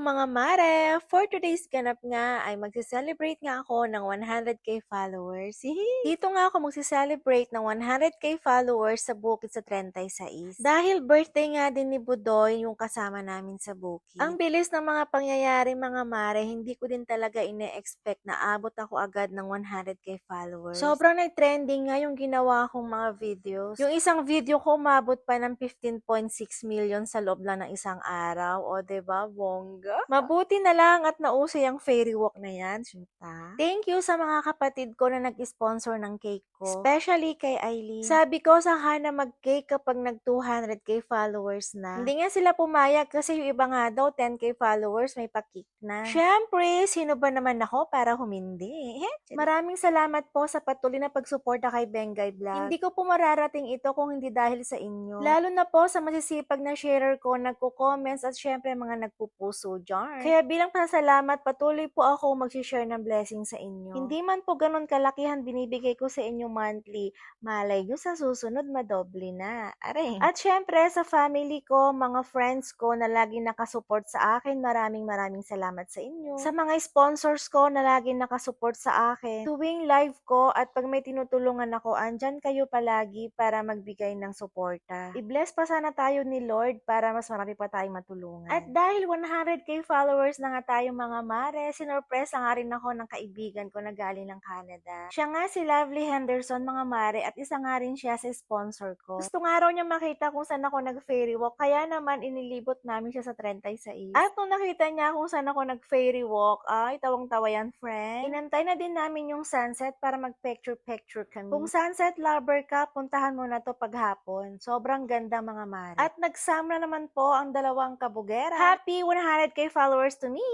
mga mare! For today's ganap nga ay magse-celebrate nga ako ng 100k followers. Hihi! Dito nga ako magse-celebrate ng 100k followers sa bukid sa 36. Dahil birthday nga din ni Budoy yung kasama namin sa bukid. Ang bilis ng mga pangyayari mga mare, hindi ko din talaga ine-expect na abot ako agad ng 100k followers. Sobrang nag-trending nga yung ginawa kong mga videos. Yung isang video ko umabot pa ng 15.6 million sa loob lang ng isang araw. O, diba? Bongga. Mabuti na lang at nauso yung fairy walk na yan, syuta. Thank you sa mga kapatid ko na nag-sponsor ng cake ko. Especially kay Eileen. Sabi ko, saka na mag-cake kapag nag 200k followers na. Hindi nga sila pumayag kasi yung iba nga daw 10k followers may pa-cake na. Syempre, sino ba naman ako para humindi? Maraming salamat po sa patuloy na pagsuporta kay Bengay Vlog. Hindi ko po mararating ito kung hindi dahil sa inyo. Lalo na po sa masisipag na sharer ko, nagko-comments at syempre mga nagpupuso dyan. Kaya bilang pasalamat, patuloy po ako mag-share ng blessing sa inyo. Hindi man po ganun kalakihan binibigay ko sa inyo monthly. Malay nyo sa susunod madoble na. Aray. At syempre sa family ko, mga friends ko na lagi nakasupport sa akin, maraming salamat sa inyo. Sa mga sponsors ko na lagi nakasupport sa akin, tuwing live ko at pag may tinutulungan ako, andyan kayo palagi para magbigay ng suporta. I-bless pa sana tayo ni Lord para mas marami pa tayong matulungan. At dahil 100k followers na nga tayo mga mare, sinurpresa nga rin ako ng kaibigan ko na galing ng Canada. Siya nga si Lovely Henderson mga mare at isa nga rin siya sa sponsor ko. Gusto nga raw niya makita kung saan ako nag-fairy walk, kaya naman inilibot namin siya sa 36. At nung nakita niya kung saan ako nag-fairy walk, ay tawang-tawa yan friend. Inantay na din namin yung sunset para mag-picture-picture kami. Kung sunset lover ka, puntahan mo na to paghapon. Sobrang ganda mga mare. At nagsama naman po ang dalawang kabugera. Happy 100k followers to me!